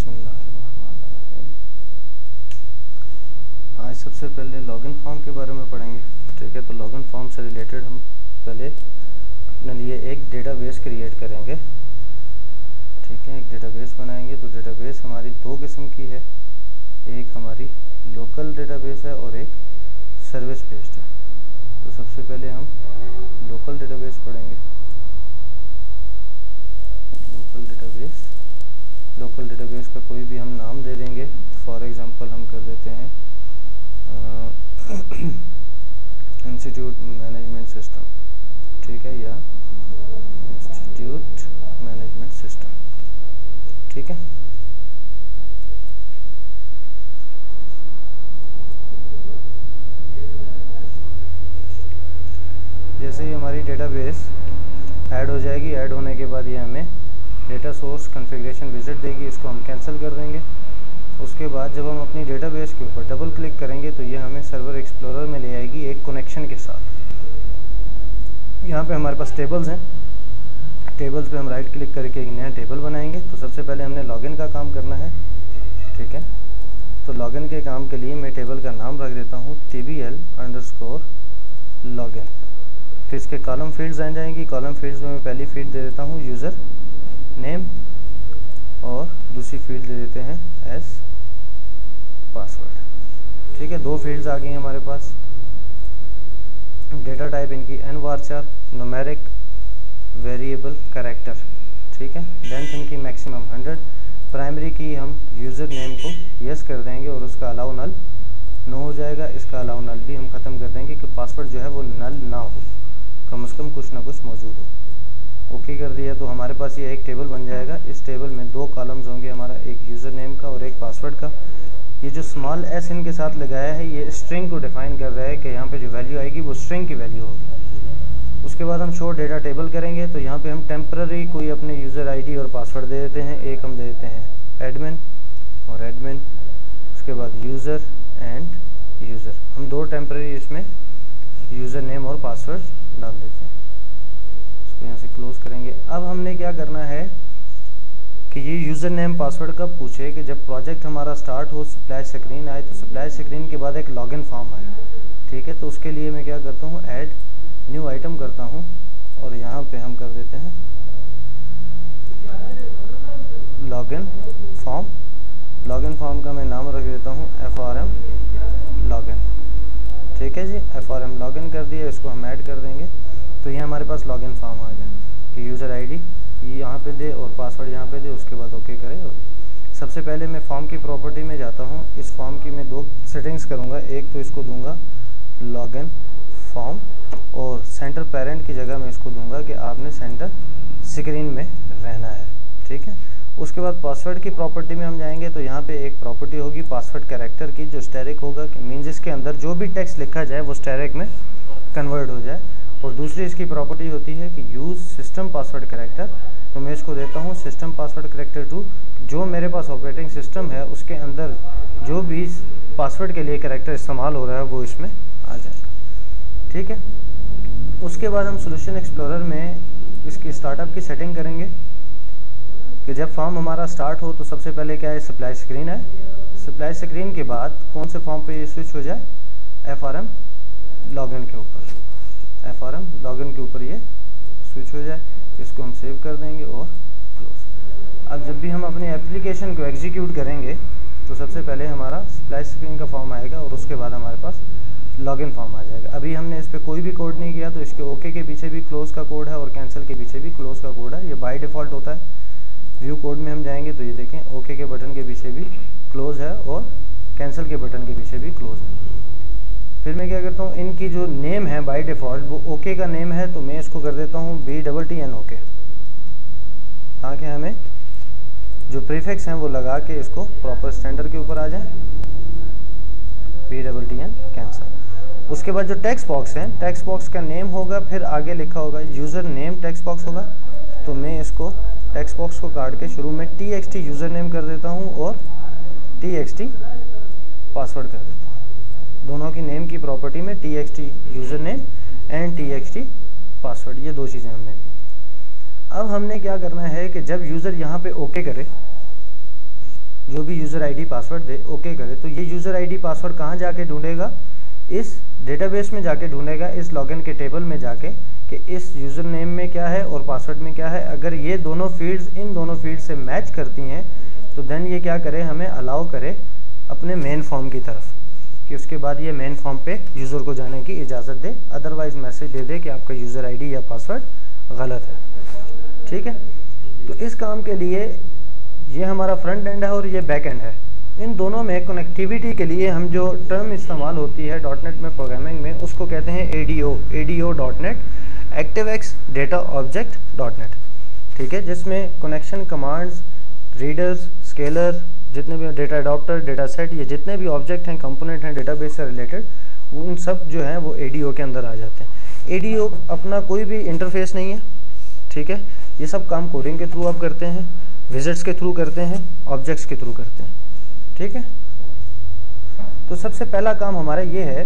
बिस्मिल्लाहिर्रहमानिर्रहीम। आज सबसे पहले लॉगिन फॉर्म के बारे में पढ़ेंगे। ठीक है, तो लॉगिन फॉर्म से रिलेटेड हम पहले अपने लिए एक डेटाबेस क्रिएट करेंगे। ठीक है, एक डेटाबेस बनाएंगे। तो डेटाबेस हमारी दो किस्म की है, एक हमारी लोकल डेटाबेस है और एक सर्विस बेस्ड है। तो सबसे पहले हम लोकल डेटाबेस पढ़ेंगे। लोकल डेटाबेस का कोई भी हम नाम दे देंगे। फॉर एग्जांपल हम कर देते हैं इंस्टीट्यूट मैनेजमेंट सिस्टम। ठीक है, या इंस्टीट्यूट मैनेजमेंट सिस्टम। ठीक है, जैसे ही हमारी डेटाबेस ऐड हो जाएगी, ऐड होने के बाद ये हमें डेटा सोर्स कॉन्फ़िगरेशन विजिट देगी, इसको हम कैंसिल कर देंगे। उसके बाद जब हम अपनी डेटाबेस के ऊपर डबल क्लिक करेंगे तो ये हमें सर्वर एक्सप्लोरर में ले आएगी एक कनेक्शन के साथ। यहाँ पे हमारे पास टेबल्स हैं, टेबल्स पे हम राइट क्लिक करके एक नया टेबल बनाएंगे। तो सबसे पहले हमने लॉगिन का काम करना है। ठीक है, तो लॉगिन के काम के लिए मैं टेबल का नाम रख देता हूँ tbl_login। फिर इसके कॉलम फील्ड्स आ जाएंगी। कॉलम फील्ड्स में मैं पहली फील्ड दे देता हूँ यूज़र नेम और दूसरी फील्ड दे देते हैं एज पासवर्ड। ठीक है, दो फील्ड्स आ गई हैं हमारे पास। डेटा टाइप इनकी n-varchar, न्यूमेरिक, वेरिएबल, कैरेक्टर। ठीक है, लेंथ इनकी मैक्सिमम 100। प्राइमरी की हम यूज़र नेम को यस कर देंगे और उसका अलाउ नल नो हो जाएगा। इसका अलाउ नल भी हम ख़त्म कर देंगे कि पासवर्ड जो है वो नल ना हो, कम से कम कुछ ना कुछ मौजूद हो। ओके कर दिया तो हमारे पास ये एक टेबल बन जाएगा। इस टेबल में दो कॉलम्स होंगे हमारा, एक यूज़र नेम का और एक पासवर्ड का। ये जो स्मॉल एस इनके साथ लगाया है ये स्ट्रिंग को डिफाइन कर रहा है कि यहाँ पे जो वैल्यू आएगी वो स्ट्रिंग की वैल्यू होगी। उसके बाद हम शो डेटा टेबल करेंगे। तो यहाँ पे हम टेम्पररी कोई अपने यूज़र आईडी और पासवर्ड दे देते हैं। एक हम दे देते हैं एडमिन और एडमिन, उसके बाद यूज़र एंड यूज़र। हम दो टेम्पररी इसमें यूज़र नेम और पासवर्ड डाल देते हैं। इसको यहाँ से क्लोज करेंगे। अब हमने क्या करना है कि ये यूज़र नेम पासवर्ड कब पूछे कि जब प्रोजेक्ट हमारा स्टार्ट हो, सप्लाई स्क्रीन आए, तो सप्लाई स्क्रीन के बाद एक लॉगिन फॉर्म आए। ठीक है, तो उसके लिए मैं क्या करता हूँ, ऐड न्यू आइटम करता हूँ और यहाँ पे हम कर देते हैं लॉगिन फॉर्म। लॉगिन फॉर्म का मैं नाम रख देता हूँ FRM लॉगिन। ठीक है जी, FRM लॉगिन कर दिया। इसको हम ऐड कर देंगे। तो ये हमारे पास लॉगिन फॉर्म आ गया कि यूज़र आईडी ये यहाँ पे दे और पासवर्ड यहाँ पे दे, उसके बाद ओके करे। और सबसे पहले मैं फॉर्म की प्रॉपर्टी में जाता हूँ। इस फॉर्म की मैं दो सेटिंग्स करूँगा। एक तो इसको दूंगा लॉगिन फॉर्म और सेंटर पेरेंट की जगह मैं इसको दूंगा कि आपने सेंटर स्क्रीन में रहना है। ठीक है, उसके बाद पासवर्ड की प्रॉपर्टी में हम जाएंगे। तो यहाँ पे एक प्रॉपर्टी होगी पासवर्ड कैरेक्टर की जो स्टैटिक होगा, कि मीन्स इसके अंदर जो भी टेक्स्ट लिखा जाए वो स्टैटिक में कन्वर्ट हो जाए। और दूसरी इसकी प्रॉपर्टी होती है कि यूज़ सिस्टम पासवर्ड कैरेक्टर। तो मैं इसको देता हूँ सिस्टम पासवर्ड कैरेक्टर 2। जो मेरे पास ऑपरेटिंग सिस्टम है उसके अंदर जो भी पासवर्ड के लिए कैरेक्टर इस्तेमाल हो रहा है वो इसमें आ जाएगा। ठीक है, उसके बाद हम सोल्यूशन एक्सप्लोरर में इसकी स्टार्टअप की सेटिंग करेंगे कि जब फॉर्म हमारा स्टार्ट हो तो सबसे पहले क्या है, सप्लाई स्क्रीन है। सप्लाई स्क्रीन के बाद कौन से फॉर्म पे ये स्विच हो जाए, FRM लॉगिन के ऊपर। FRM लॉगिन के ऊपर ये स्विच हो जाए। इसको हम सेव कर देंगे और क्लोज। अब जब भी हम अपनी एप्लीकेशन को एग्जीक्यूट करेंगे तो सबसे पहले हमारा सप्लाई स्क्रीन का फॉर्म आएगा और उसके बाद हमारे पास लॉगिन फॉर्म आ जाएगा। अभी हमने इस पर कोई भी कोड नहीं किया, तो इसके ओके के पीछे भी क्लोज का कोड है और कैंसिल के पीछे भी क्लोज का कोड है। ये बाय डिफ़ॉल्ट होता है। व्यू कोड में हम जाएंगे तो ये देखें ओके के बटन के पीछे भी क्लोज है और कैंसिल के बटन के पीछे भी क्लोज है। फिर मैं क्या करता हूँ, इनकी जो नेम है बाय डिफ़ॉल्ट वो ओके का नेम है, तो मैं इसको कर देता हूँ BTTN ओके, ताकि हमें जो प्रीफिक्स हैं वो लगा के इसको प्रॉपर स्टैंडर्ड के ऊपर आ जाए। BTTN cancel. उसके बाद जो टेक्स्ट बॉक्स है, टेक्स्ट बॉक्स का नेम होगा, फिर आगे लिखा होगा यूज़र नेम टेक्स्ट बॉक्स होगा। तो मैं इसको टेक्स्ट बॉक्स को काट के शुरू में TXT यूज़र नेम कर देता हूँ और TXT पासवर्ड कर देता हूँ। दोनों की नेम की प्रॉपर्टी में TXT user name and TXT password, ये दो चीज़ें हमने दी। अब हमने क्या करना है कि जब यूज़र यहाँ पे ओके करे जो भी यूज़र आईडी पासवर्ड दे ओके करे, तो ये यूज़र आईडी पासवर्ड कहाँ जाके ढूंढेगा, इस डेटाबेस में जाके ढूंढेगा, इस लॉगिन के टेबल में जाके कि इस यूज़र नेम में क्या है और पासवर्ड में क्या है। अगर ये दोनों फील्ड्स इन दोनों फील्ड से मैच करती हैं तो देन ये क्या करे, हमें अलाउ करे अपने मेन फॉर्म की तरफ, कि उसके बाद ये मेन फॉर्म पे यूज़र को जाने की इजाज़त दे, अदरवाइज़ मैसेज दे दे कि आपका यूज़र आईडी या पासवर्ड गलत है। ठीक है, तो इस काम के लिए ये हमारा फ्रंट एंड है और ये बैक एंड है। इन दोनों में कनेक्टिविटी के लिए हम जो टर्म इस्तेमाल होती है डॉटनेट में प्रोग्रामिंग में, उसको कहते हैं ADO dot net, ActiveX data object dot net. ठीक है, जिसमें कनेक्शन कमांड्स, रीडर्स, स्केलर, जितने भी डेटा अडॉप्टर, डेटा सेट, ये जितने भी ऑब्जेक्ट हैं, कंपोनेंट हैं डेटाबेस से रिलेटेड, उन सब जो हैं वो ADO के अंदर आ जाते हैं। ADO अपना कोई भी इंटरफेस नहीं है। ठीक है, ये सब काम कोडिंग के थ्रू आप करते हैं, विजिट्स के थ्रू करते हैं, ऑब्जेक्ट्स के थ्रू करते हैं। ठीक है, तो सबसे पहला काम हमारा ये है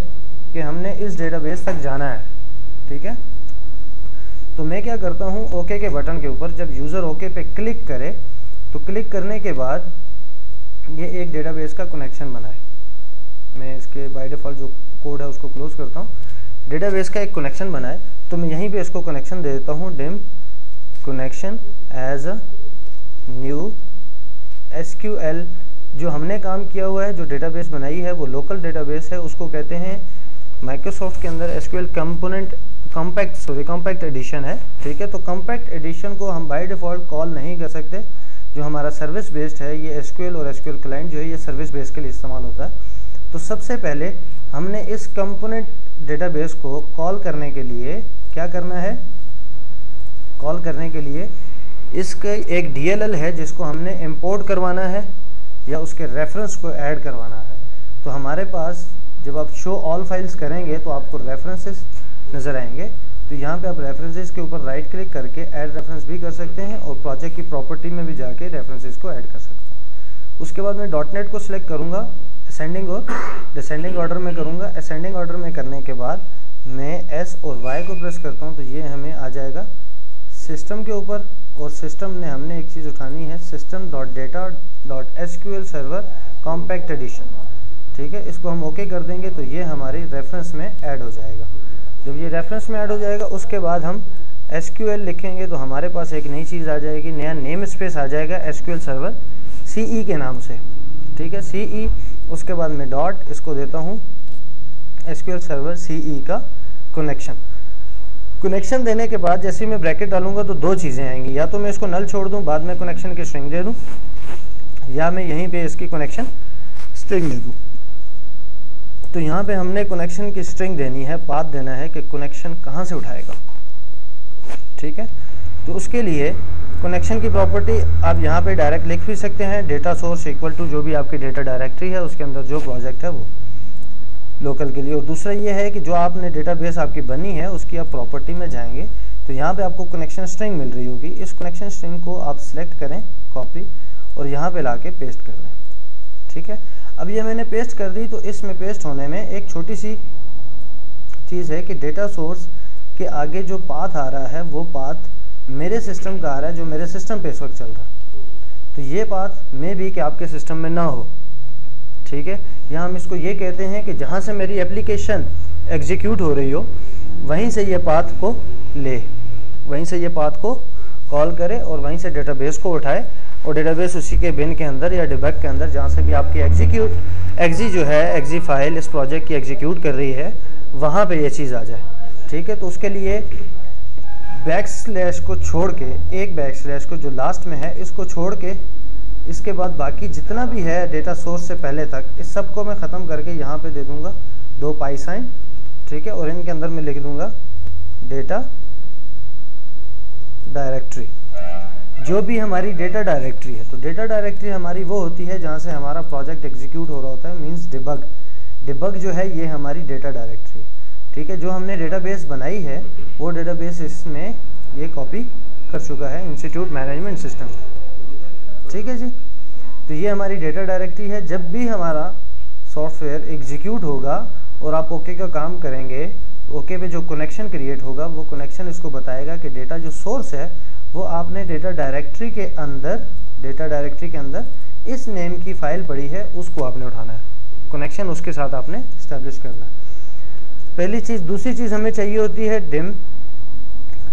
कि हमने इस डेटाबेस तक जाना है। ठीक है, तो मैं क्या करता हूँ, ओके के बटन के ऊपर जब यूज़र ओके पे क्लिक करे तो क्लिक करने के बाद ये एक डेटाबेस का कनेक्शन बनाए। मैं इसके बाय डिफ़ॉल्ट जो कोड है उसको क्लोज करता हूँ। डेटाबेस का एक कनेक्शन बनाए तो मैं यहीं पे इसको कनेक्शन दे देता हूँ, dim connection as a new SQL। जो हमने काम किया हुआ है, जो डेटाबेस बनाई है वो लोकल डेटाबेस है, उसको कहते हैं माइक्रोसॉफ्ट के अंदर SQL कंपोनेंट कॉम्पैक्ट एडिशन है। ठीक है, तो कॉम्पैक्ट एडिशन को हम बाय डिफ़ॉल्ट कॉल नहीं कर सकते। जो हमारा सर्विस बेस्ड है, ये SQL और SQL क्लाइंट जो है ये सर्विस बेस के लिए इस्तेमाल होता है। तो सबसे पहले हमने इस कंपोनेंट डेटाबेस को कॉल करने के लिए क्या करना है, कॉल करने के लिए इसका एक DLL है जिसको हमने इंपोर्ट करवाना है या उसके रेफरेंस को ऐड करवाना है। तो हमारे पास जब आप शो ऑल फाइल्स करेंगे तो आपको रेफरेंसेस नज़र आएंगे। तो यहाँ पे आप रेफरेंसेस के ऊपर राइट क्लिक करके ऐड रेफरेंस भी कर सकते हैं और प्रोजेक्ट की प्रॉपर्टी में भी जाके रेफरेंसेस को ऐड कर सकते हैं। उसके बाद मैं डॉटनेट को सिलेक्ट करूँगा, असेंडिंग और डिसेंडिंग ऑर्डर में करूँगा। असेंडिंग ऑर्डर में करने के बाद मैं S और Y को प्रेस करता हूँ तो ये हमें आ जाएगा सिस्टम के ऊपर, और सिस्टम ने हमने एक चीज़ उठानी है, system.data.sql सर्वर कॉम्पैक्ट एडिशन। ठीक है, इसको हम ओके कर देंगे तो ये हमारी रेफरेंस में ऐड हो जाएगा। जब ये रेफरेंस में ऐड हो जाएगा उसके बाद हम SQL लिखेंगे तो हमारे पास एक नई चीज़ आ जाएगी, नया नेम स्पेस आ जाएगा SQL सर्वर CE के नाम से। ठीक है, CE, उसके बाद मैं डॉट इसको देता हूँ SQL सर्वर CE का कनेक्शन। कनेक्शन देने के बाद जैसे मैं ब्रैकेट डालूंगा तो दो चीज़ें आएंगी, या तो मैं इसको नल छोड़ दूं, बाद में कनेक्शन की स्ट्रिंग दे दूं, या मैं यहीं पे इसकी कनेक्शन स्ट्रिंग दे दूं। तो यहाँ पे हमने कनेक्शन की स्ट्रिंग देनी है, पाथ देना है कि कनेक्शन कहाँ से उठाएगा। ठीक है, तो उसके लिए कनेक्शन की प्रॉपर्टी आप यहाँ पे डायरेक्ट लिख भी सकते हैं, डेटा सोर्स इक्वल टू जो भी आपकी डेटा डायरेक्टरी है उसके अंदर जो प्रोजेक्ट है वो लोकल के लिए। और दूसरा ये है कि जो आपने डेटाबेस आपकी बनी है उसकी आप प्रॉपर्टी में जाएंगे तो यहाँ पे आपको कनेक्शन स्ट्रिंग मिल रही होगी। इस कनेक्शन स्ट्रिंग को आप सिलेक्ट करें, कॉपी, और यहाँ पे लाके पेस्ट कर दें। ठीक है, अब ये मैंने पेस्ट कर दी। तो इसमें पेस्ट होने में एक छोटी सी चीज़ है कि डेटा सोर्स के आगे जो पाथ आ रहा है वो पाथ मेरे सिस्टम का आ रहा है, जो मेरे सिस्टम पे इस वक्त चल रहा है। तो ये पाथ में भी कि आपके सिस्टम में ना हो। ठीक है, यहाँ हम इसको ये कहते हैं कि जहाँ से मेरी एप्लीकेशन एग्जीक्यूट हो रही हो वहीं से ये पाथ को ले, वहीं से ये पाथ को कॉल करे और वहीं से डेटाबेस को उठाए, और डेटाबेस उसी के बिन के अंदर या डिबग के अंदर जहाँ से भी आपकी एग्जी जो है, एग्जी फाइल इस प्रोजेक्ट की एग्जीक्यूट कर रही है, वहाँ पे ये चीज़ आ जाए। ठीक है, तो उसके लिए बैकस्लैश को छोड़ के, एक बैकस्लैश को जो लास्ट में है इसको छोड़ के, इसके बाद बाकी जितना भी है डेटा सोर्स से पहले तक, इस सब को मैं ख़त्म करके यहाँ पे दे दूँगा 2 पाई साइन। ठीक है, और इनके अंदर मैं लिख दूँगा डेटा डायरेक्टरी, जो भी हमारी डेटा डायरेक्टरी है। तो डेटा डायरेक्टरी हमारी वो होती है जहाँ से हमारा प्रोजेक्ट एग्जीक्यूट हो रहा होता है, मींस डिबग जो है ये हमारी डेटा डायरेक्टरी। ठीक है, जो हमने डेटाबेस बनाई है वो डेटाबेस इसमें ये कॉपी कर चुका है, इंस्टीट्यूट मैनेजमेंट सिस्टम। ठीक है जी, तो ये हमारी डेटा डायरेक्टरी है। जब भी हमारा सॉफ्टवेयर एग्जीक्यूट होगा और आप ओके का काम करेंगे, ओके पे जो कनेक्शन क्रिएट होगा वो कनेक्शन इसको बताएगा कि डेटा जो सोर्स है वो आपने डेटा डायरेक्टरी के अंदर इस नेम की फाइल पड़ी है उसको आपने उठाना है, कनेक्शन उसके साथ आपने इस्टेब्लिश करना है, पहली चीज़। दूसरी चीज़ हमें चाहिए होती है dim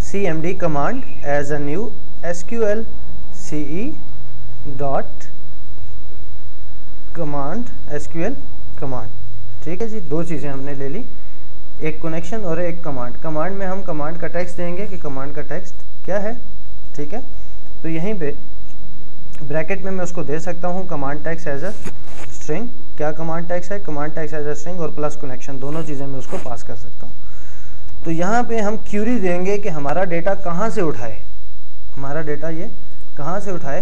cmd command as a new SQL CE dot command SQL command. ठीक है जी, दो चीज़ें हमने ले ली, एक कनेक्शन और एक कमांड। कमांड में हम कमांड का टेक्स्ट देंगे कि कमांड का टेक्स्ट क्या है। ठीक है, तो यहीं पे ब्रैकेट में मैं उसको दे सकता हूँ command text as a string. क्या कमांड टेक्स्ट है? Command text as a string और प्लस कनेक्शन, दोनों चीज़ें मैं उसको पास कर सकता हूँ। तो यहाँ पे हम क्यूरी देंगे कि हमारा डेटा कहाँ से उठाए, हमारा डेटा ये कहाँ से उठाए।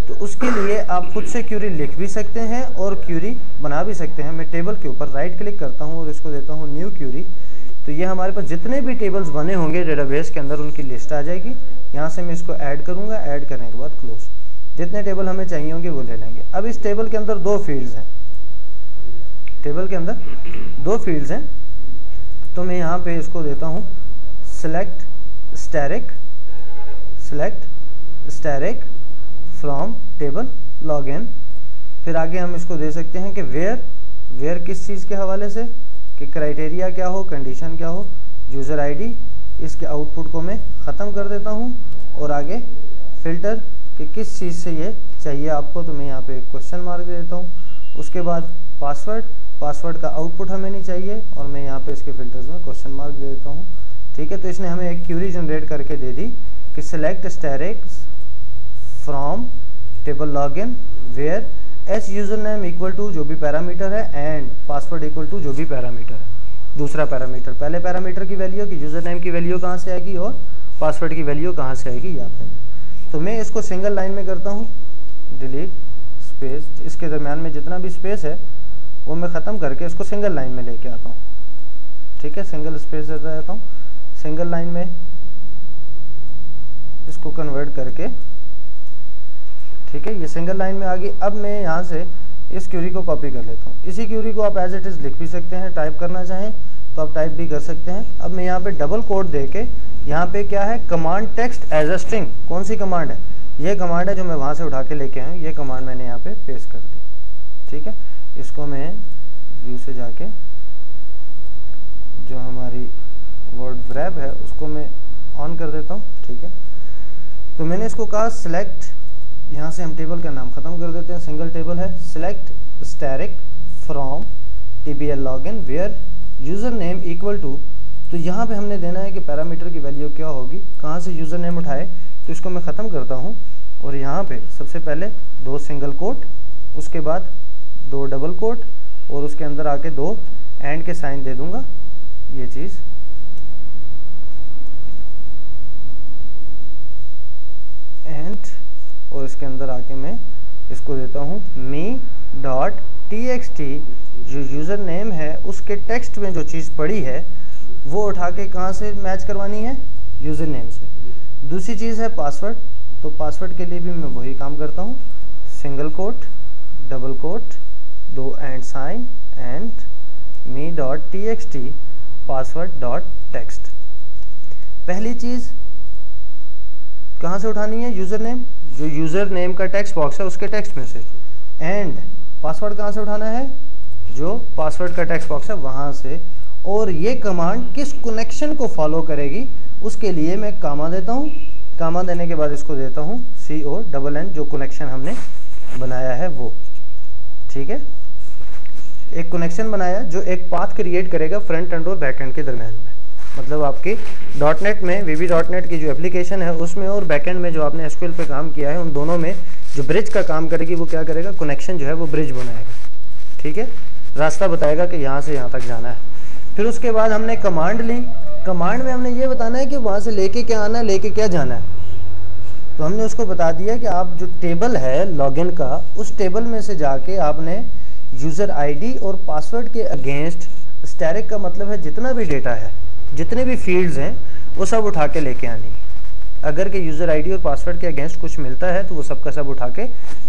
तो उसके लिए आप खुद से क्यूरी लिख भी सकते हैं और क्यूरी बना भी सकते हैं। मैं टेबल के ऊपर राइट क्लिक करता हूँ और इसको देता हूँ न्यू क्यूरी। तो ये हमारे पास जितने भी टेबल्स बने होंगे डेटाबेस के अंदर उनकी लिस्ट आ जाएगी। यहाँ से मैं इसको ऐड करूँगा, ऐड करने के बाद क्लोज। जितने टेबल हमें चाहिए होंगे वो ले लेंगे। अब इस टेबल के अंदर दो फील्ड्स हैं, टेबल के अंदर दो फील्ड्स हैं, तो मैं यहाँ पे इसको देता हूँ select static from table login. फिर आगे हम इसको दे सकते हैं कि वेयर किस चीज़ के हवाले से, कि क्राइटेरिया क्या हो, कंडीशन क्या हो, यूज़र आईडी। इसके आउटपुट को मैं ख़त्म कर देता हूँ और आगे फ़िल्टर कि किस चीज़ से ये चाहिए आपको, तो मैं यहाँ पे क्वेश्चन मार्क दे देता हूँ। उसके बाद पासवर्ड का आउटपुट हमें नहीं चाहिए और मैं यहाँ पे इसके फिल्टर्स में क्वेश्चन मार्क दे देता हूँ। ठीक है, तो इसने हमें एक क्यूरी जनरेट करके दे दी कि select static from table login where S user name equal to जो भी पैरामीटर है एंड पासवर्ड इक्वल टू जो भी पैरामीटर है। दूसरा पैरामीटर, पहले पैरामीटर की वैल्यू कि यूज़र नेम की वैल्यू कहाँ से आएगी और पासवर्ड की वैल्यू कहाँ से आएगी यहाँ पे। तो मैं इसको सिंगल लाइन में करता हूँ, डिलीट स्पेस, इसके दरम्यान में जितना भी स्पेस है वो मैं ख़त्म करके इसको सिंगल लाइन में लेके आता हूँ। ठीक है, सिंगल स्पेस देता रहता हूँ, सिंगल लाइन में इसको कन्वर्ट करके। ठीक है, ये सिंगल लाइन में आ गई। अब मैं यहाँ से इस क्यूरी को कॉपी कर लेता हूँ। इसी क्यूरी को आप एज इट इज़ लिख भी सकते हैं, टाइप करना चाहें तो आप टाइप भी कर सकते हैं। अब मैं यहाँ पे डबल कोड दे के यहाँ पे क्या है, command text as a string. कौन सी कमांड है? ये कमांड है जो मैं वहाँ से उठा के लेके आया हूँ, ये कमांड मैंने यहाँ पे पेस्ट कर दी। ठीक है, इसको मैं व्यू से जाके जो हमारी वर्ड व्रैप है उसको मैं ऑन कर देता हूँ। ठीक है, तो मैंने इसको कहा सिलेक्ट, यहाँ से हम टेबल का नाम ख़त्म कर देते हैं, सिंगल टेबल है, select static from TBL login where user name equal to. तो यहाँ पे हमने देना है कि पैरामीटर की वैल्यू क्या होगी, कहाँ से यूज़र नेम उठाए। तो इसको मैं ख़त्म करता हूँ और यहाँ पे सबसे पहले दो सिंगल कोट, उसके बाद दो डबल कोट और उसके अंदर आके दो एंड के साइन दे दूँगा। ये चीज़ एंड, और इसके अंदर आके मैं इसको देता हूँ me.txt। जो यूज़र नेम है उसके टेक्स्ट में जो चीज़ पड़ी है वो उठा के कहाँ से मैच करवानी है, यूज़र नेम से। दूसरी चीज़ है पासवर्ड, तो पासवर्ड के लिए भी मैं वही काम करता हूँ, सिंगल कोट डबल कोट दो and sign and me.txt password.text। पहली चीज़ कहाँ से उठानी है, यूज़र नेम, जो यूज़र नेम का टेक्स्ट बॉक्स है उसके टेक्स्ट में से। एंड पासवर्ड कहाँ से उठाना है, जो पासवर्ड का टेक्स्ट बॉक्स है वहाँ से। और ये कमांड किस कनेक्शन को फॉलो करेगी उसके लिए मैं कामा देता हूँ। कामा देने के बाद इसको देता हूँ CONN, जो कनेक्शन हमने बनाया है वो। ठीक है, एक कनेक्शन बनाया जो एक पाथ क्रिएट करेगा फ्रंट एंड और बैक एंड के दरम्यान में। मतलब आपकी .NET में VB.NET की जो एप्लीकेशन है उसमें और बैकएंड में जो आपने SQL पे काम किया है उन दोनों में जो ब्रिज का काम करेगी वो क्या करेगा, कनेक्शन जो है वो ब्रिज बनाएगा। ठीक है, रास्ता बताएगा कि यहाँ से यहाँ तक जाना है। फिर उसके बाद हमने कमांड ली, कमांड में हमने ये बताना है कि वहाँ से लेके क्या आना है, लेके क्या जाना है। तो हमने उसको बता दिया कि आप जो टेबल है लॉगिन का, उस टेबल में से जाके आपने यूज़र ID और पासवर्ड के अगेंस्ट स्टैटिक का मतलब है जितना भी डेटा है, जितने भी फील्ड्स हैं वो सब उठा के लेके आनी है। अगर के यूज़र ID और पासवर्ड के अगेंस्ट कुछ मिलता है तो वो सब का सब उठा के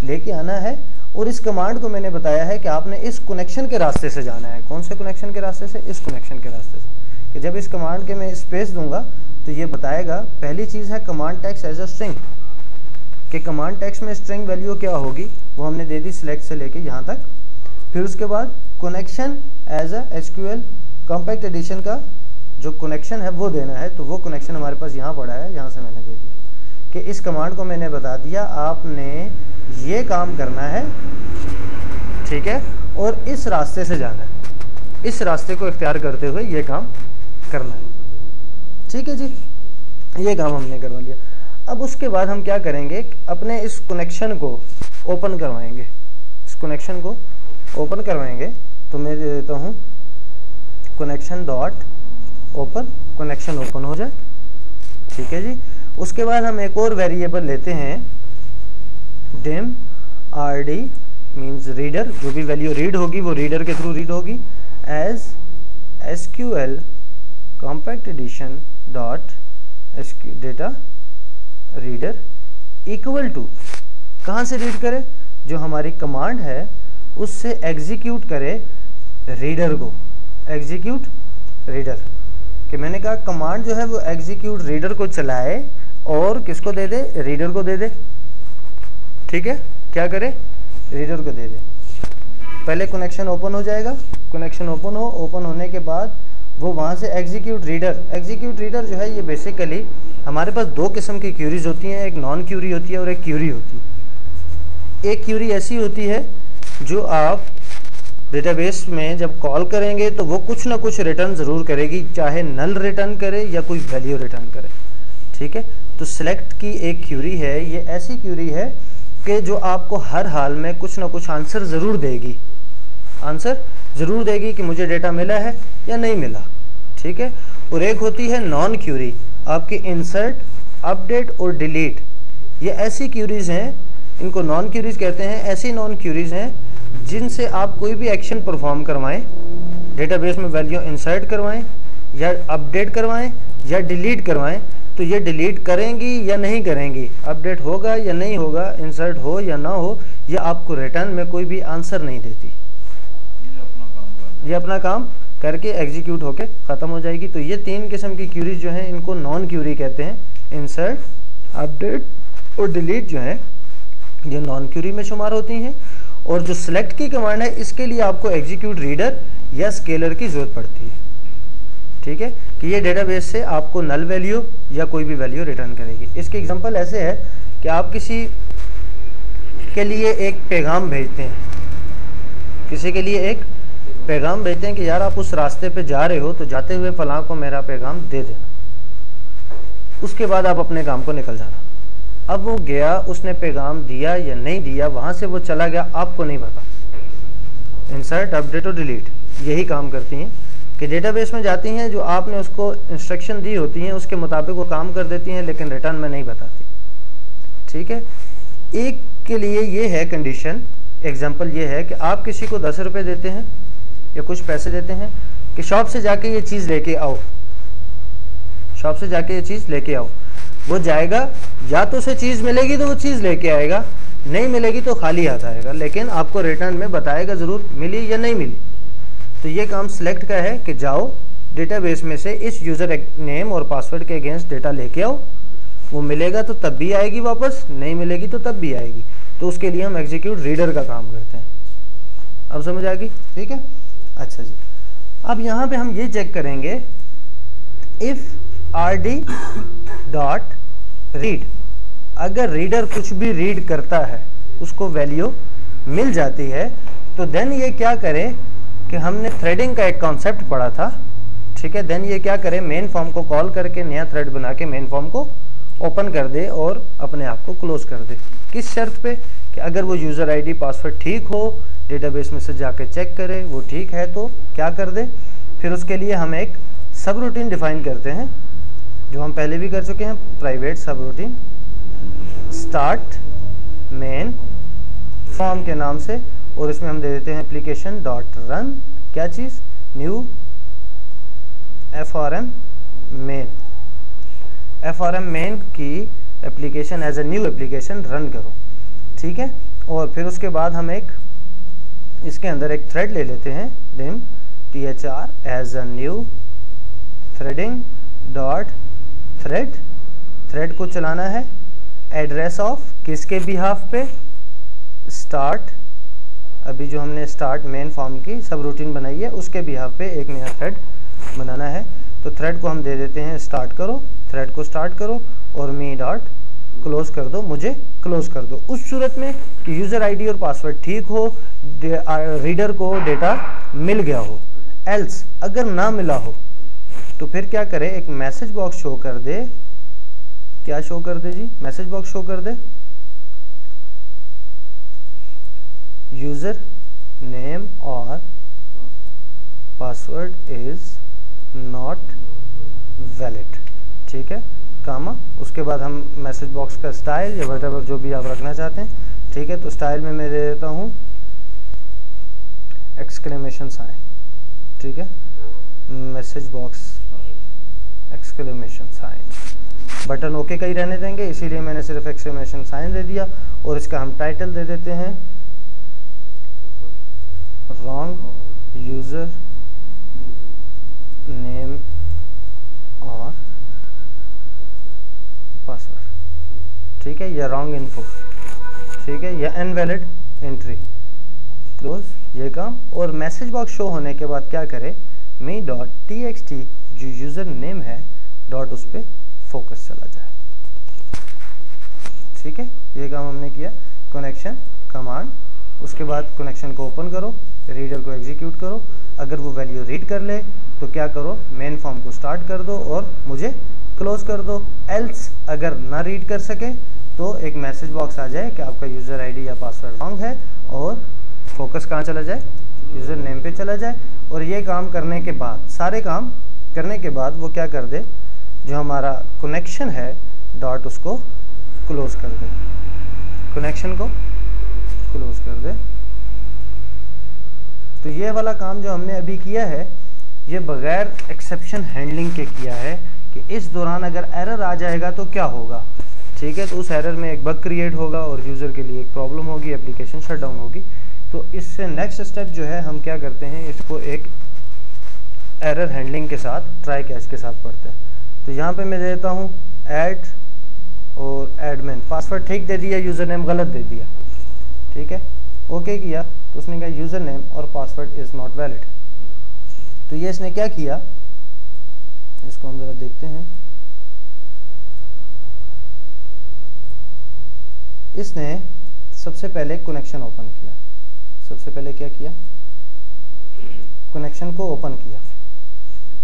लेके आना है। और इस कमांड को मैंने बताया है कि आपने इस कनेक्शन के रास्ते से जाना है। कौन से कनेक्शन के रास्ते से, इस कनेक्शन के रास्ते से। कि जब इस कमांड के मैं स्पेस दूंगा तो ये बताएगा, पहली चीज़ है command text as a string. कि कमांड टेक्स्ट में स्ट्रिंग वैल्यू क्या होगी, वो हमने दे दी सिलेक्ट से लेके यहाँ तक। फिर उसके बाद connection as a SQL compact edition का जो कनेक्शन है वो देना है, तो वो कनेक्शन हमारे पास यहाँ पड़ा है, यहाँ से मैंने दे दिया कि इस कमांड को मैंने बता दिया आपने ये काम करना है, ठीक है, और इस रास्ते से जाना है, इस रास्ते को इख्तियार करते हुए ये काम करना है, ठीक है जी। ये काम हमने करवा लिया। अब उसके बाद हम क्या करेंगे, अपने इस कनेक्शन को ओपन करवाएंगे, इस कनेक्शन को ओपन करवाएंगे। तो मैं दे देता हूँ connection dot open, connection open हो जाए, ठीक है जी। उसके बाद हम एक और वेरिएबल लेते हैं dim rd मीन्स रीडर, जो भी वैल्यू रीड होगी वो रीडर के थ्रू रीड होगी, as SQL compact edition dot data reader equal to, कहाँ से रीड करे, जो हमारी कमांड है उससे एग्जीक्यूट करे रीडर को, एग्जीक्यूट रीडर, कि मैंने कहा कमांड जो है वो एग्जीक्यूट रीडर को चलाए और किसको दे दे, रीडर को दे दे, ठीक है, क्या करे, रीडर को दे दे। पहले कनेक्शन ओपन हो जाएगा, कनेक्शन ओपन होने के बाद वो वहाँ से एग्जीक्यूट रीडर जो है ये बेसिकली हमारे पास दो किस्म की क्यूरीज होती हैं, एक नॉन क्यूरी होती है और एक क्यूरी होती है। एक क्यूरी ऐसी होती है जो आप डेटाबेस में जब कॉल करेंगे तो वो कुछ ना कुछ रिटर्न ज़रूर करेगी, चाहे नल रिटर्न करे या कोई वैल्यू रिटर्न करे, ठीक है। तो सिलेक्ट की एक क्यूरी है, ये ऐसी क्यूरी है कि जो आपको हर हाल में कुछ ना कुछ आंसर ज़रूर देगी, आंसर ज़रूर देगी कि मुझे डेटा मिला है या नहीं मिला, ठीक है। और एक होती है नॉन क्यूरी, आपकी इंसर्ट, अपडेट और डिलीट, ये ऐसी क्यूरीज हैं, इनको नॉन क्यूरीज कहते हैं। ऐसी नॉन क्यूरीज हैं जिनसे आप कोई भी एक्शन परफॉर्म करवाएं, डेटाबेस में वैल्यू इंसर्ट करवाएं या अपडेट करवाएं या डिलीट करवाएं, तो ये डिलीट करेंगी या नहीं करेंगी, अपडेट होगा या नहीं होगा, इंसर्ट हो या ना हो, ये आपको रिटर्न में कोई भी आंसर नहीं देती, ये अपना काम करके एग्जीक्यूट होके ख़त्म हो जाएगी। तो ये तीन किस्म की क्यूरीज जो हैं इनको नॉन क्यूरी कहते हैं, इंसर्ट, अपडेट और डिलीट जो है ये नॉन क्यूरी में शुमार होती हैं। और जो सिलेक्ट की कमांड है इसके लिए आपको एग्जीक्यूट रीडर या स्केलर की ज़रूरत पड़ती है, ठीक है, कि ये डेटाबेस से आपको नल वैल्यू या कोई भी वैल्यू रिटर्न करेगी। इसके एग्जांपल ऐसे है कि आप किसी के लिए एक पैगाम भेजते हैं, किसी के लिए एक पैगाम भेजते हैं कि यार आप उस रास्ते पे जा रहे हो तो जाते हुए फलां को मेरा पैगाम दे देना, उसके बाद आप अपने काम को निकल जाना। अब वो गया, उसने पैगाम दिया या नहीं दिया, वहाँ से वो चला गया, आपको नहीं पता। इंसर्ट, अपडेट और डिलीट यही काम करती हैं कि डेटाबेस में जाती हैं, जो आपने उसको इंस्ट्रक्शन दी होती हैं उसके मुताबिक वो काम कर देती हैं, लेकिन रिटर्न में नहीं बताती, ठीक है। एक के लिए ये है कंडीशन, एग्जांपल ये है कि आप किसी को 10 रुपये देते हैं या कुछ पैसे देते हैं कि शॉप से जाके ये चीज़ लेके आओ, शॉप से जाके ये चीज़ लेके आओ। वो जाएगा, या तो उसे चीज़ मिलेगी तो वो चीज़ लेके आएगा, नहीं मिलेगी तो खाली हाथ आएगा, लेकिन आपको रिटर्न में बताएगा ज़रूर मिली या नहीं मिली। तो ये काम सिलेक्ट का है कि जाओ डेटाबेस में से इस यूज़र नेम और पासवर्ड के अगेंस्ट डेटा लेके आओ, वो मिलेगा तो तब भी आएगी वापस, नहीं मिलेगी तो तब भी आएगी। तो उसके लिए हम एग्जीक्यूट रीडर का काम करते हैं। अब समझ आ गई, ठीक है। अच्छा जी, अब यहाँ पे हम ये चेक करेंगे इफ़ rd डॉट रीड, अगर रीडर कुछ भी रीड करता है उसको वैल्यू मिल जाती है, तो देन ये क्या करे कि हमने थ्रेडिंग का एक कॉन्सेप्ट पढ़ा था, ठीक है। देन ये क्या करे, मेन फॉर्म को कॉल करके नया थ्रेड बना के मेन फॉर्म को ओपन कर दे और अपने आप को क्लोज कर दे। किस शर्त पे कि अगर वो यूज़र आईडी पासवर्ड ठीक हो, डेटाबेस में से जाके चेक करे, वो ठीक है तो क्या कर दे। फिर उसके लिए हम एक सब रूटीन डिफाइन करते हैं, जो हम पहले भी कर चुके हैं, प्राइवेट सब रूटीन स्टार्ट मेन फॉर्म के नाम से, और इसमें हम दे देते हैं एप्लीकेशन डॉट रन, क्या चीज़, new FRM main, FRM main की application as a new application run करो, ठीक है। और फिर उसके बाद हम एक इसके अंदर एक थ्रेड ले लेते हैं, dim thr as a new threading dot thread, thread को चलाना है एड्रेस ऑफ किसके बिहाफ पे, स्टार्ट, अभी जो हमने स्टार्ट मेन फॉर्म की सब रूटीन बनाई है उसके बिहाफ पे एक नया थ्रेड बनाना है। तो थ्रेड को हम दे देते हैं स्टार्ट करो, थ्रेड को स्टार्ट करो और मी डॉट क्लोज कर दो, मुझे क्लोज कर दो। उस सूरत में कि यूज़र आईडी और पासवर्ड ठीक हो, रीडर को डेटा मिल गया हो। एल्स अगर ना मिला हो तो फिर क्या करे, एक मैसेज बॉक्स शो कर दे। क्या शो कर दे जी, मैसेज बॉक्स शो कर दे, यूजर नेम और पासवर्ड इज नॉट वैलिड, ठीक है, कामा। उसके बाद हम मैसेज बॉक्स का स्टाइल या व्हाटएवर जो भी आप रखना चाहते हैं, ठीक है। तो स्टाइल में मैं दे देता हूँ एक्सक्लेमेशन साइन, ठीक है, message box exclamation sign. Button okay का ही रहने देंगे, इसीलिए मैंने सिर्फ एक्सक्लेमेशन साइन दे दिया। और इसका हम टाइटल दे देते हैं रॉन्ग यूजर नेम और पासवर्ड, ठीक है, या रॉन्ग इन्फो, ठीक है, या इनवैलिड एंट्री, क्लोज, ये काम। और मैसेज बॉक्स शो होने के बाद क्या करे, मी डॉट txt जो यूज़र नेम है डॉट उस पर फोकस चला जाए, ठीक है, ये काम हमने किया। कनेक्शन कमांड, उसके बाद कनेक्शन को ओपन करो, रीडर को एग्जीक्यूट करो, अगर वो वैल्यू रीड कर ले तो क्या करो, मेन फॉर्म को स्टार्ट कर दो और मुझे क्लोज कर दो। एल्स अगर ना रीड कर सके तो एक मैसेज बॉक्स आ जाए कि आपका यूज़र आईडी या पासवर्ड रॉन्ग है और फोकस कहाँ चला जाए, यूज़र नेम पे चला जाए। और ये काम करने के बाद, सारे काम करने के बाद वो क्या कर दे, जो हमारा कनेक्शन है डॉट उसको क्लोज कर दे, कनेक्शन को क्लोज कर दे। तो ये वाला काम जो हमने अभी किया है ये बगैर एक्सेप्शन हैंडलिंग के किया है कि इस दौरान अगर एरर आ जाएगा तो क्या होगा, ठीक है। तो उस एरर में एक बग क्रिएट होगा और यूज़र के लिए एक प्रॉब्लम होगी, एप्लीकेशन शट डाउन होगी। तो इससे नेक्स्ट स्टेप जो है हम क्या करते हैं, इसको एक एरर हैंडलिंग के साथ, ट्राई कैच के साथ पढ़ते हैं। तो यहाँ पे मैं देता हूँ ऐड और एडमिन, पासवर्ड ठीक दे दिया, यूज़र नेम गलत दे दिया, ठीक है, ओके किया तो उसने कहा यूज़र नेम और पासवर्ड इज़ नॉट वैलिड। तो ये इसने क्या किया, इसको हम ज़रा देखते हैं। इसने सबसे पहले कनेक्शन ओपन किया, सबसे पहले क्या किया, कनेक्शन को ओपन किया,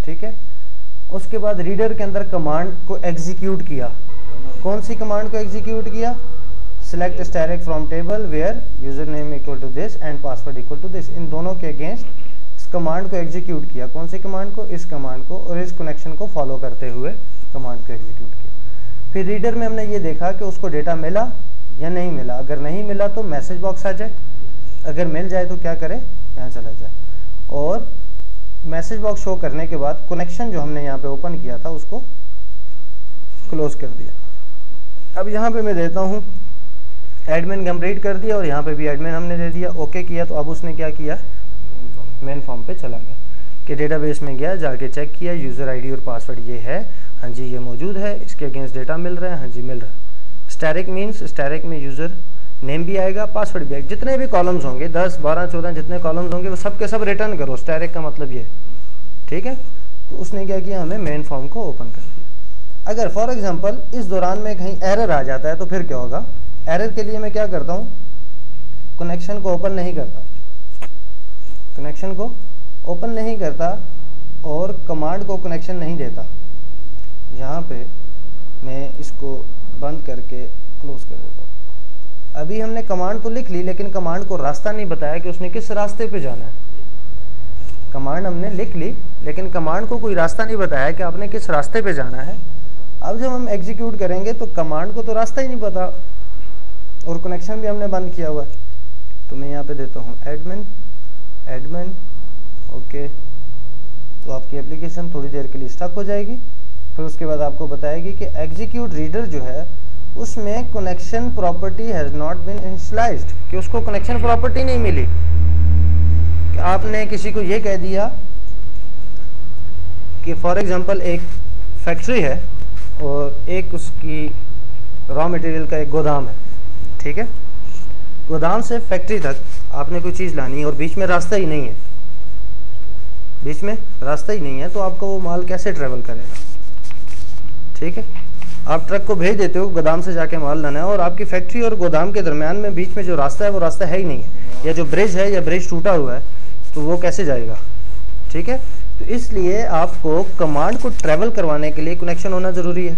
ठीक है। उसके बाद रीडर के अंदर कमांड को एग्जीक्यूट किया। कौन सी कमांड को एग्जीक्यूट किया, select static from table where user name equal to this and password equal to this, इन दोनों के अगेंस्ट इस कमांड को एग्जीक्यूट किया। कौन सी कमांड को, इस कमांड को, और इस कनेक्शन को फॉलो करते हुए कमांड को एग्जीक्यूट किया। फिर रीडर में हमने ये देखा कि उसको डेटा मिला या नहीं मिला। अगर नहीं मिला तो मैसेज बॉक्स आ जाए, अगर मिल जाए तो क्या करे, यहाँ चला जाए। और मैसेज बॉक्स शो करने के बाद कनेक्शन जो हमने यहाँ पे ओपन किया था उसको क्लोज कर दिया। अब यहाँ पे मैं देता हूँ एडमिन कंप्लीट कर दिया और यहाँ पे भी एडमिन हमने दे दिया, ओके किया। तो अब उसने क्या किया, मेन फॉर्म पे चला गया कि डेटाबेस में गया, जाके चेक किया यूज़र आईडी और पासवर्ड ये है, हाँ जी ये मौजूद है, इसके अगेंस्ट डेटा मिल रहा है, हाँ जी मिल रहा है। स्टैटिक मीन्स स्टैटिक में यूज़र नेम भी आएगा, पासवर्ड भी आएगा, जितने भी कॉलम्स होंगे 10 12 14 जितने कॉलम्स होंगे वो सब के सब रिटर्न करो, स्टैटिक का मतलब ये, ठीक है। तो उसने क्या किया, हमें मेन फॉर्म को ओपन कर दिया। अगर फॉर एग्जांपल इस दौरान में कहीं एरर आ जाता है तो फिर क्या होगा, एरर के लिए मैं क्या करता हूँ, कनेक्शन को ओपन नहीं करता, कनेक्शन को ओपन नहीं करता और कमांड को कनेक्शन नहीं देता। यहाँ पे मैं इसको बंद करके क्लोज कर देता हूँ। अभी हमने कमांड तो लिख ली लेकिन कमांड को रास्ता नहीं बताया कि उसने किस रास्ते पे जाना है। कमांड हमने लिख ली लेकिन कमांड को कोई रास्ता नहीं बताया कि आपने किस रास्ते पे जाना है। अब जब हम एग्जीक्यूट करेंगे तो कमांड को तो रास्ता ही नहीं पता और कनेक्शन भी हमने बंद किया हुआ है। तो मैं यहाँ पे देता हूँ एडमिन, एडमिन, ओके। तो आपकी एप्लीकेशन थोड़ी देर के लिए स्टक हो जाएगी, फिर उसके बाद आपको बताएगी कि एग्जीक्यूट रीडर जो है उसमें connection property has not been initialized, कि उसको कनेक्शन प्रॉपर्टी नहीं मिली। कि आपने किसी को ये कह दिया कि फॉर एग्जांपल एक फैक्ट्री है और एक उसकी रॉ मटेरियल का एक गोदाम है, ठीक है। गोदाम से फैक्ट्री तक आपने कोई चीज़ लानी है और बीच में रास्ता ही नहीं है, बीच में रास्ता ही नहीं है, तो आपका वो माल कैसे ट्रेवल करेगा, ठीक है। आप ट्रक को भेज देते हो गोदाम से जाके माल लाना है, और आपकी फैक्ट्री और गोदाम के दरमियान में बीच में जो रास्ता है वो रास्ता है ही नहीं है, या जो ब्रिज है या ब्रिज टूटा हुआ है, तो वो कैसे जाएगा, ठीक है। तो इसलिए आपको कमांड को ट्रैवल करवाने के लिए कनेक्शन होना ज़रूरी है।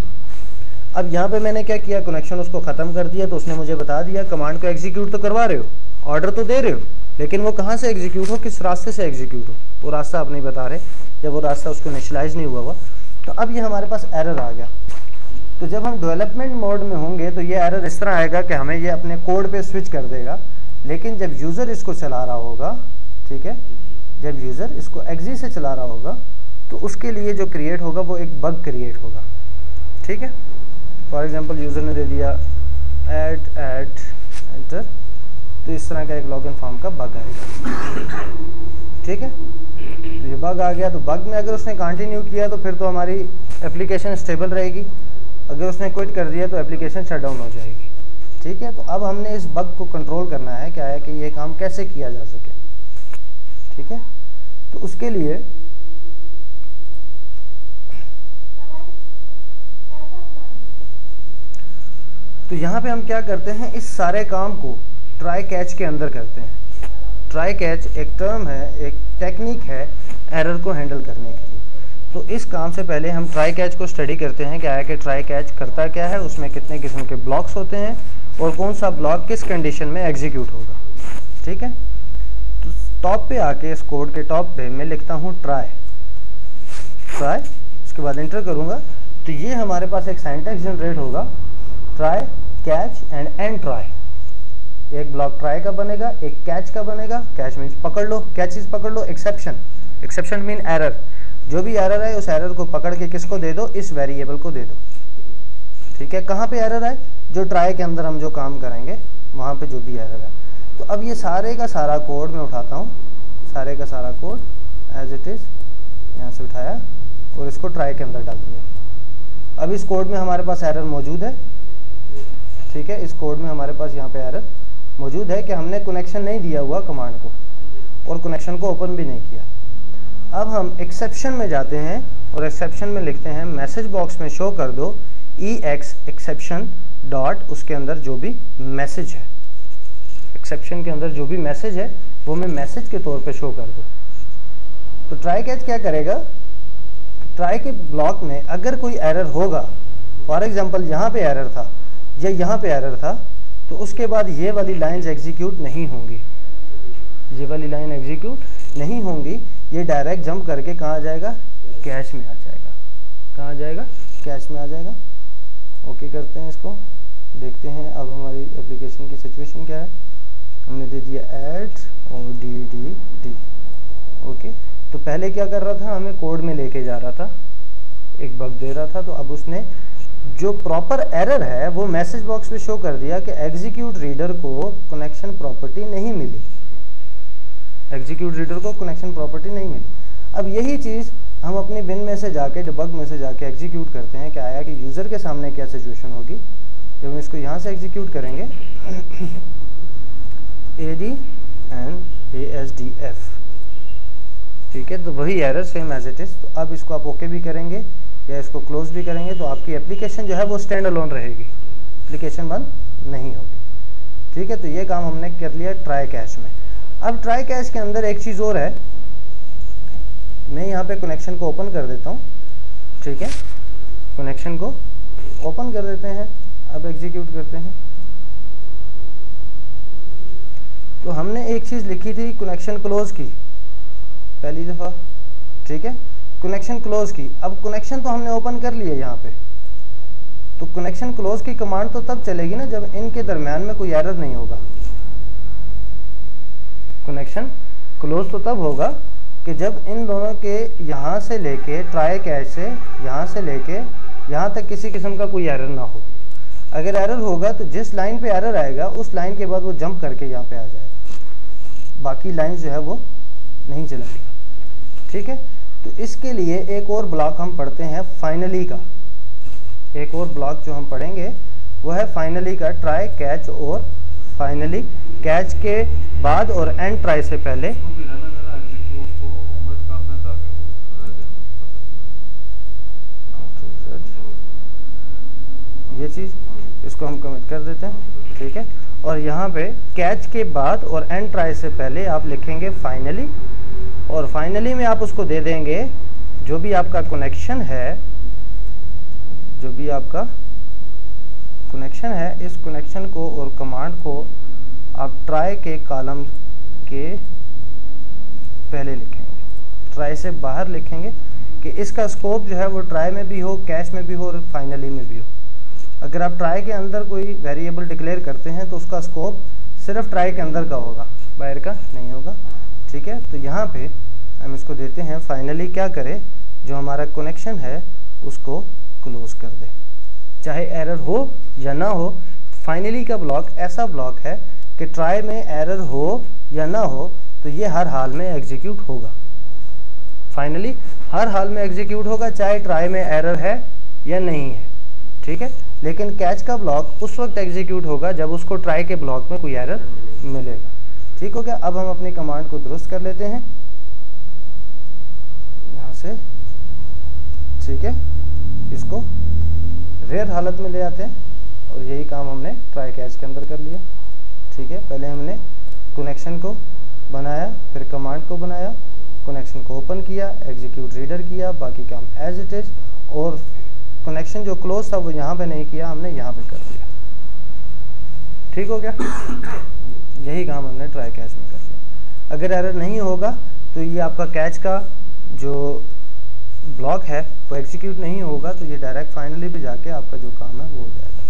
अब यहाँ पे मैंने क्या किया, कनेक्शन उसको ख़त्म कर दिया, तो उसने मुझे बता दिया कमांड को एग्जीक्यूट तो करवा रहे हो, ऑर्डर तो दे रहे हो, लेकिन वो कहाँ से एग्जीक्यूट हो, किस रास्ते से एग्जीक्यूट हो, वो रास्ता आप नहीं बता रहे, जब वो रास्ता उसको इनिशियलाइज नहीं हुआ। तो अब ये हमारे पास एरर आ गया। तो जब हम डेवलपमेंट मोड में होंगे तो ये एरर इस तरह आएगा कि हमें ये अपने कोड पे स्विच कर देगा, लेकिन जब यूज़र इसको चला रहा होगा, ठीक है, जब यूज़र इसको एक्जी से चला रहा होगा तो उसके लिए जो क्रिएट होगा वो एक बग क्रिएट होगा, ठीक है। फॉर एग्जांपल यूज़र ने दे दिया ऐड एंटर, तो इस तरह का एक लॉगिन फॉर्म का बग आएगा, ठीक है। तो ये बग आ गया, तो बग में अगर उसने कंटिन्यू किया तो फिर तो हमारी एप्लीकेशन स्टेबल रहेगी, अगर उसने क्विट कर दिया तो एप्लीकेशन शट डाउन हो जाएगी, ठीक है। तो अब हमने इस बग को कंट्रोल करना है, क्या है कि ये काम कैसे किया जा सके, ठीक है। तो उसके लिए तो यहाँ पे हम क्या करते हैं, इस सारे काम को ट्राई कैच के अंदर करते हैं। ट्राई कैच एक टर्म है, एक टेक्निक है एरर को हैंडल करने के लिए। तो इस काम से पहले हम ट्राई कैच को स्टडी करते हैं, क्या है कि ट्राई कैच करता क्या है, उसमें कितने किस्म के ब्लॉक्स होते हैं और कौन सा ब्लॉक किस कंडीशन में एग्जीक्यूट होगा, ठीक है। तो टॉप पे आके इस कोड के टॉप पे मैं लिखता हूँ ट्राई, उसके बाद इंटर करूँगा तो ये हमारे पास एक सिंटैक्स जनरेट होगा, ट्राई कैच एंड ट्राई। एक ब्लॉक ट्राई का बनेगा, एक कैच का बनेगा, कैच मीन्स पकड़ लो, कैचेस पकड़ लो, एक्सेप्शन मीन एरर, जो भी एरर है उस एरर को पकड़ के किसको दे दो, इस वेरिएबल को दे दो, ठीक है। कहाँ पे एरर है, जो ट्राई के अंदर हम जो काम करेंगे वहाँ पे जो भी एरर है। तो अब ये सारे का सारा कोड मैं उठाता हूँ, सारे का सारा कोड एज इट इज़ यहाँ से उठाया और इसको ट्राई के अंदर डाल दिया। अब इस कोड में हमारे पास एरर मौजूद है, ठीक है। इस कोड में हमारे पास यहाँ पे एरर मौजूद है कि हमने कनेक्शन नहीं दिया हुआ कमांड को और कनेक्शन को ओपन भी नहीं किया। अब हम एक्सेप्शन में जाते हैं और एक्सेप्शन में लिखते हैं मैसेज बॉक्स में शो कर दो EX एक्सेप्शन डॉट, उसके अंदर जो भी मैसेज है, एक्सेप्शन के अंदर जो भी मैसेज है वो मैं मैसेज के तौर पे शो कर दो। तो ट्राई कैच क्या करेगा, ट्राई के ब्लॉक में अगर कोई एरर होगा, फॉर एग्जांपल यहाँ पे एरर था या यहाँ पे एरर था, तो उसके बाद ये वाली लाइंस एग्जीक्यूट नहीं होंगी, ये वाली लाइन एग्जीक्यूट नहीं होंगी, ये डायरेक्ट जंप करके कहाँ आ जाएगा, कैश में आ जाएगा। कहाँ आ जाएगा, कैश में आ जाएगा। ओके करते हैं इसको, देखते हैं अब हमारी एप्लीकेशन की सिचुएशन क्या है। हमने दे दिया ऐड और डी। ओके, तो पहले क्या कर रहा था, हमें कोड में लेके जा रहा था, एक बग दे रहा था, तो अब उसने जो प्रॉपर एरर है वो मैसेज बॉक्स पे शो कर दिया कि एग्जीक्यूट रीडर को कनेक्शन प्रॉपर्टी नहीं मिली, एग्जीक्यूट रीडर को कनेक्शन प्रॉपर्टी नहीं मिली। अब यही चीज़ हम अपनी बिन में से जाके, डिबग में से जाके एग्जीक्यूट करते हैं, क्या आया कि यूज़र के सामने क्या सिचुएशन होगी जब हम इसको यहाँ से एग्जीक्यूट करेंगे ADNASDF, ठीक है। तो वही error same as it is. तो अब इसको आप ओके भी करेंगे या इसको क्लोज भी करेंगे तो आपकी एप्लीकेशन जो है वो स्टैंड अलोन रहेगी, एप्लीकेशन बंद नहीं होगी, ठीक है। तो ये काम हमने कर लिया ट्राई कैच में। अब ट्राई कैच के अंदर एक चीज़ और है, मैं यहाँ पे कनेक्शन को ओपन कर देता हूँ, ठीक है, कनेक्शन को ओपन कर देते हैं। अब एग्जीक्यूट करते हैं, तो हमने एक चीज़ लिखी थी कनेक्शन क्लोज की पहली दफ़ा, ठीक है, कनेक्शन क्लोज की। अब कनेक्शन तो हमने ओपन कर लिया यहाँ पे, तो कनेक्शन क्लोज की कमांड तो तब चलेगी ना जब इनके दरमियान में कोई एरर नहीं होगा। कनेक्शन क्लोज तो तब होगा कि जब इन दोनों के यहाँ से लेके ट्राई कैच से यहाँ से लेके यहाँ तक किसी किस्म का कोई एरर ना हो। अगर एरर होगा तो जिस लाइन पे एरर आएगा उस लाइन के बाद वो जंप करके यहाँ पे आ जाएगा, बाकी लाइन जो है वो नहीं चलेगी, ठीक है। तो इसके लिए एक और ब्लॉक हम पढ़ते हैं फाइनली का, एक और ब्लॉक जो हम पढ़ेंगे वो है फाइनली का ट्राई कैच, और फाइनली कैच के बाद और एंड ट्राई से पहले ये चीज़ इसको हम कमिट कर देते हैं, ठीक है। और यहाँ पे कैच के बाद और एंड ट्राई से पहले आप लिखेंगे फाइनली, और फाइनली में आप उसको दे देंगे जो भी आपका कनेक्शन है, जो भी आपका कनेक्शन है, इस कनेक्शन को और कमांड को आप ट्राई के कॉलम के पहले लिखेंगे, ट्राई से बाहर लिखेंगे कि इसका स्कोप जो है वो ट्राई में भी हो, कैच में भी हो और फाइनली में भी हो। अगर आप ट्राई के अंदर कोई वेरिएबल डिक्लेयर करते हैं तो उसका स्कोप सिर्फ ट्राई के अंदर का होगा, बाहर का नहीं होगा, ठीक है। तो यहाँ पे हम इसको देते हैं फाइनली क्या करे, जो हमारा कनेक्शन है उसको क्लोज कर दे, चाहे एरर हो या ना हो। फाइनली का ब्लॉक ऐसा ब्लॉक है कि ट्राई में एरर हो या ना हो तो ये हर हाल में एग्जीक्यूट होगा। फाइनली हर हाल में एग्जीक्यूट होगा, चाहे ट्राई में एरर है या नहीं है, ठीक है। लेकिन कैच का ब्लॉक उस वक्त एग्जीक्यूट होगा जब उसको ट्राई के ब्लॉक में कोई एरर मिलेगा, ठीक हो गया। अब हम अपनी कमांड को दुरुस्त कर लेते हैं यहाँ से, ठीक है। इसको रेयर हालत में ले आते हैं और यही काम हमने ट्राई कैच के अंदर कर लिया, ठीक है। पहले हमने कनेक्शन को बनाया, फिर कमांड को बनाया, कनेक्शन को ओपन किया, एग्जीक्यूट रीडर किया, बाकी काम एज इट इज, और कनेक्शन जो क्लोज था वो यहाँ पे नहीं किया, हमने यहाँ पे कर दिया, ठीक हो गया। यही काम हमने ट्राई कैच में कर लिया। अगर एरर नहीं होगा तो ये आपका कैच का जो ब्लॉक है वो एग्जीक्यूट नहीं होगा, तो ये डायरेक्ट फाइनली पे जाके आपका जो काम है वो हो जाएगा।